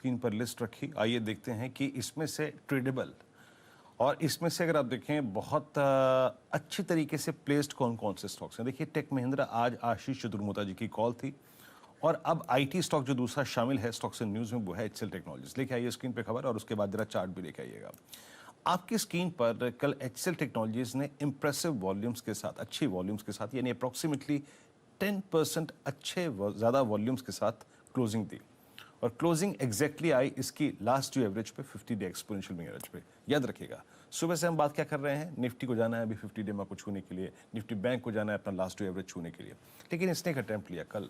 Screen पर list रखी। आइए देखते हैं कि इसमें से ट्रेडेबल और इसमें से अगर आप देखें बहुत अच्छी तरीके से प्लेस्ड कौन कौन से स्टॉक्स हैं। देखिए टेक महिंद्रा, आज आशीष चतुर्मोता जी की कॉल थी और अब आईटी स्टॉक जो दूसरा शामिल है स्टॉक्स इन न्यूज़ में वो है एचसीएल टेक्नोलॉजीज। लेके आइए स्क्रीन पे खबर और उसके बाद जरा चार्ट भी लेके आइएगा। आपकी स्क्रीन पर कल एचसीएल टेक्नोलॉजीज ने इंप्रेसिव वॉल्यूम्स के साथ, अच्छी वॉल्यूम्स के साथ, यानी अप्रॉक्सीमेटली 10% अच्छे ज़्यादा वॉल्यूम्स के साथ क्लोजिंग दी और क्लोजिंग एग्जैक्टली आई इसकी लास्ट ड्यू एवरेज पे 50 डे एक्सपोनेंशियल मूविंग एवरेज पे। याद रखिएगा सुबह से हम बात क्या कर रहे हैं, निफ्टी को जाना है अभी 50 डे में को छूने के लिए, निफ्टी बैंक को जाना है अपना लास्ट ड्यू एवरेज छूने के लिए, लेकिन इसने एक अटेम्प्ट लिया कल।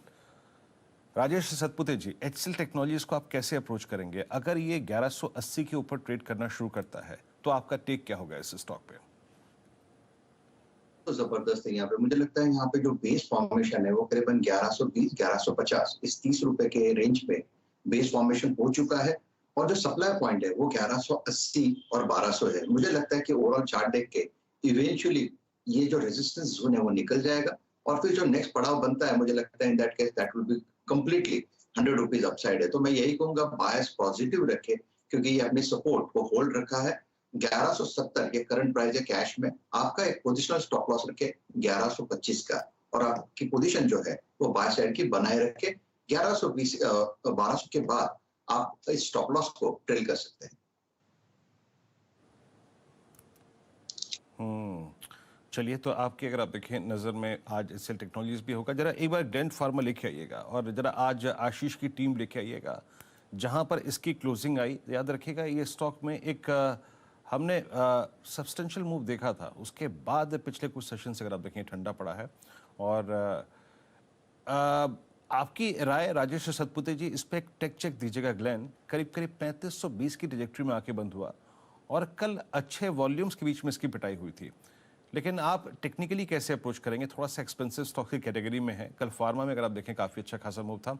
राजेश सतपुते जी, एचसीएल टेक्नोलॉजीज को आप कैसे अप्रोच करेंगे? अगर ये 1180 के ऊपर ट्रेड करना शुरू करता है तो आपका टेक क्या होगा इस स्टॉक पे? तो जबरदस्त है। यहाँ पे मुझे लगता है यहाँ पे जो बेस फॉर्मेशन है वो करीबन 1120 1150 इस 30 रुपए के रेंज पे बेस फॉर्मेशन हो चुका है और जो सप्लाई पॉइंट है वो 1180 और 1200 है। मुझे लगता है कि ओवरऑल चार्ट देख के इवेंचुअली ये जो रेजिस्टेंस जोन है वो निकल जाएगा और फिर जो नेक्स्ट पड़ाव बनता है मुझे लगता है in that case that will be completely 100 rupees upside है। तो मैं यही कहूंगा बायस पॉजिटिव रखे क्योंकि ये अपनी सपोर्ट को होल्ड रखा है 1170 ये करंट प्राइस है कैश में। आपका एक पोजिशनल स्टॉप लॉस रखे 1125 का और आपकी पोजीशन जो है वो बाय साइड की बनाए रखे 1120 1200 के बाद आप इस स्टॉप लॉस को ट्रेल कर सकते हैं। चलिए, तो आपके अगर आप देखें नज़र में आज एचसीएल टेक्नोलॉजीज भी होगा। जरा एक बार ग्रैंड फार्मा लेके आइएगा और जरा आज आशीष की टीम लेके आइएगा जहां पर इसकी क्लोजिंग आई। याद रखिएगा ये स्टॉक में एक हमने सब्सटेंशियल मूव देखा था, उसके बाद पिछले कुछ सेशन से अगर आप देखें ठंडा पड़ा है। और आपकी राय राजेश सतपुते जी, इस पर एक टेक चेक दीजिएगा। ग्लेन करीब करीब 3520 की ट्रैजेक्टरी में आके बंद हुआ और कल अच्छे वॉल्यूम्स के बीच में इसकी पिटाई हुई थी, लेकिन आप टेक्निकली कैसे अप्रोच करेंगे? थोड़ा सा एक्सपेंसिव स्टॉक की कैटेगरी में है। कल फार्मा में अगर आप देखें काफ़ी अच्छा खासा मूव था।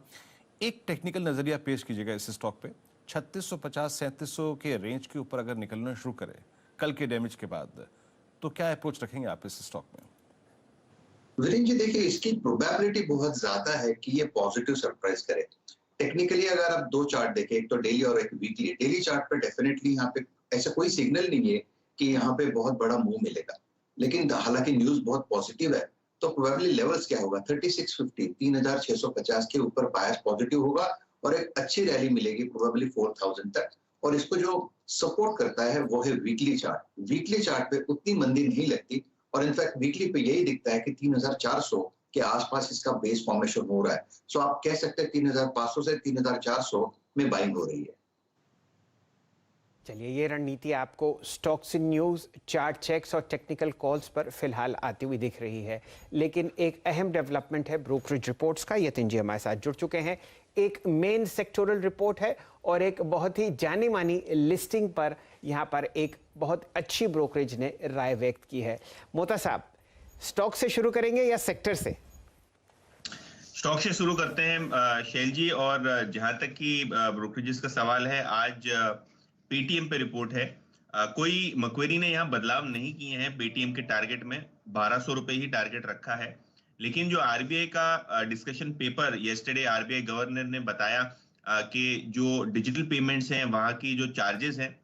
एक टेक्निकल नज़रिया पेश कीजिएगा इस स्टॉक पे। 3650 3700 के रेंज के ऊपर अगर निकलना शुरू करे कल के डैमेज के बाद तो क्या अप्रोच रखेंगे आप इस स्टॉक में? वीरेंद्र जी देखिए इसकी प्रोबेबिलिटी बहुत ज्यादा है कि ये पॉजिटिव सरप्राइज करे। टेक्निकली अगर आप दो चार्ट देखें, एक तो डेली और एक वीकली, डेली चार्ट पे डेफिनेटली यहाँ पे ऐसा कोई सिग्नल नहीं है कि यहाँ पे बहुत बड़ा मूव मिलेगा, लेकिन हालांकि न्यूज बहुत पॉजिटिव है तो प्रोबेबली लेवल्स क्या होगा 3650 3650 के ऊपर बायस पॉजिटिव होगा और एक अच्छी रैली मिलेगी प्रोबेबली 4000 तक। और इसको जो सपोर्ट करता है वो है वीकली चार्ट। वीकली चार्ट पे उतनी मंदी नहीं लगती और इनफैक्ट वीकली पे यही दिखता है कि 3400 के आसपास इसका बेस फॉर्मेशन हो रहा है। सो आप कह सकते हैं 3500 से 3400 में बाइंग हो रही है। चलिए, ये रणनीति आपको stocks in news, chart checks और टेक्निकल कॉल्स पर फिलहाल आती हुई दिख रही है, लेकिन एक अहम डेवलपमेंट है ब्रोकरेज रिपोर्ट्स का। यतिन जी हमारे साथ जुड़ चुके हैं। एक मेन सेक्टोरल रिपोर्ट है और एक बहुत ही जानी मानी लिस्टिंग पर यहाँ पर एक बहुत अच्छी ब्रोकरेज ने राय व्यक्त की है। मोता साहब, स्टॉक से शुरू करेंगे या सेक्टर से? स्टॉक से शुरू करते हैं शैल जी। और जहां तक कि ब्रोकरेजेस का सवाल है, आज पेटीएम पे रिपोर्ट है। कोई मक्वेरी ने यहाँ बदलाव नहीं किए हैं। पेटीएम के टारगेट में 1200 रुपए ही टारगेट रखा है, लेकिन जो आरबीआई का discussion paper yesterday RBI governor ने बताया कि जो डिजिटल पेमेंट्स हैं वहां की जो चार्जेस हैं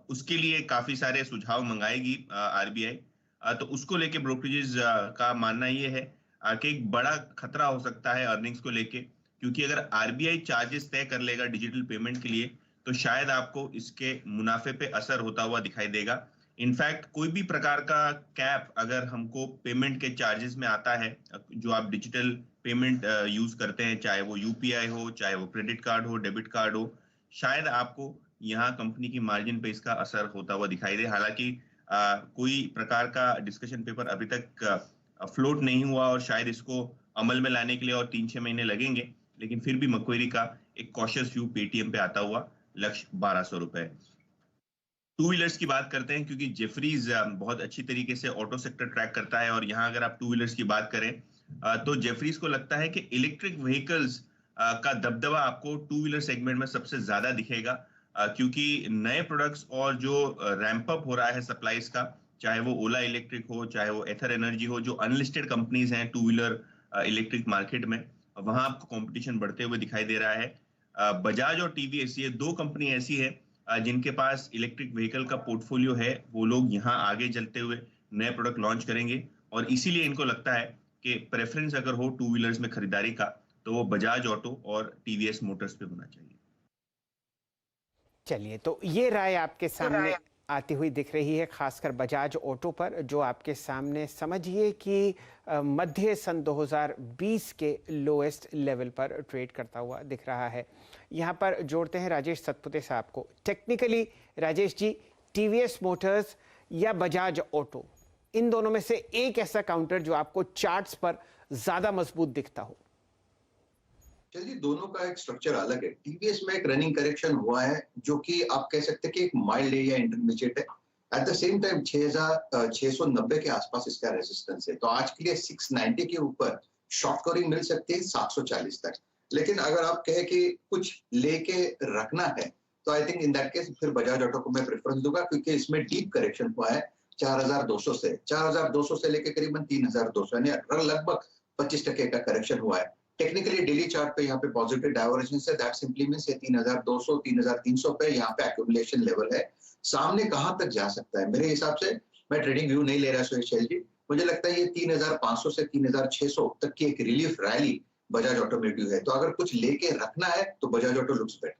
उसके लिए काफी सारे सुझाव मंगाएगी आरबीआई। तो उसको लेके ब्रोकरेजेस का मानना ये है कि एक बड़ा खतरा हो सकता है अर्निंग्स को लेके, क्योंकि अगर आरबीआई चार्जेस तय कर लेगा डिजिटल पेमेंट के लिए तो शायद आपको इसके मुनाफे पे असर होता हुआ दिखाई देगा। इनफैक्ट कोई भी प्रकार का कैप अगर हमको पेमेंट के चार्जेस में आता है, जो आप डिजिटल पेमेंट यूज करते हैं, चाहे वो यूपीआई हो, चाहे वो क्रेडिट कार्ड हो, डेबिट कार्ड हो, शायद आपको यहाँ कंपनी की मार्जिन पे इसका असर होता हुआ दिखाई दे। हालांकि कोई प्रकार का डिस्कशन पेपर अभी तक फ्लोट नहीं हुआ और शायद इसको अमल में लाने के लिए और 3-6 महीने लगेंगे, लेकिन फिर भी मक्वेरी का एक कॉशियस व्यू पेटीएम पे आता हुआ लक्ष्य 1200 रुपए। टू व्हीलर्स की बात करते हैं, क्योंकि जेफरीज बहुत अच्छी तरीके से ऑटो सेक्टर ट्रैक करता है और यहाँ अगर आप टू व्हीलर्स की बात करें तो जेफरीज को लगता है कि इलेक्ट्रिक व्हीकल्स का दबदबा आपको टू व्हीलर सेगमेंट में सबसे ज्यादा दिखेगा, क्योंकि नए प्रोडक्ट्स और जो रैंप अप हो रहा है सप्लाईज का, चाहे वो ओला इलेक्ट्रिक हो, चाहे वो एथर एनर्जी हो, जो अनलिस्टेड कंपनीज हैं टू व्हीलर इलेक्ट्रिक मार्केट में, वहां आपको कंपटीशन बढ़ते हुए दिखाई दे रहा है। बजाज और टीवीएस, ये दो कंपनी ऐसी है जिनके पास इलेक्ट्रिक व्हीकल का पोर्टफोलियो है। वो लोग यहाँ आगे चलते हुए नए प्रोडक्ट लॉन्च करेंगे और इसीलिए इनको लगता है कि प्रेफरेंस अगर हो टू व्हीलर्स में खरीदारी का तो वो बजाज ऑटो और टीवीएस मोटर्स पे होना चाहिए। चलिए, तो ये राय आपके सामने आती हुई दिख रही है, खासकर बजाज ऑटो पर, जो आपके सामने समझिए कि मध्य सन 2020 के लोएस्ट लेवल पर ट्रेड करता हुआ दिख रहा है। यहाँ पर जोड़ते हैं राजेश सतपुते साहब को। Technically Rajesh ji, TVS Motors या बजाज ऑटो, इन दोनों में से एक ऐसा काउंटर जो आपको चार्ट्स पर ज्यादा मजबूत दिखता हो? चलिए, दोनों का एक स्ट्रक्चर अलग है। टीवीएस में एक रनिंग करेक्शन हुआ है जो कि आप कह सकते हैं कि एक माइल्ड है या इंटरमीडिएट है। एट द सेम टाइम 690 के आसपास इसका रेजिस्टेंस है, तो आज के लिए 690 के ऊपर शॉर्ट कवरिंग मिल सकती है 740 तक। लेकिन अगर आप कहें कि कुछ लेके रखना है तो I think in that case फिर बजाज ऑटो को मैं प्रेफरेंस दूंगा, क्योंकि इसमें डीप करेक्शन हुआ है 4200 से लेके करीबन 3200, यानी लगभग 25% का करेक्शन हुआ है। टेक्निकली डेली चार्ट पे यहाँ पे पॉजिटिव डाइवर्जेंस है, दैट सिंपली मींस 3200 3300 पे यहाँ पे एक्यूमुलेशन लेवल है। सामने कहां तक जा सकता है, मेरे हिसाब से, मैं ट्रेडिंग व्यू नहीं ले रहा सुहेल जी, मुझे लगता है ये 3500 से 3600 तक की एक रिलीफ रैली बजाज ऑटोमोटिव है। तो अगर कुछ लेके रखना है तो बजाज ऑटो लुक्स बेटर।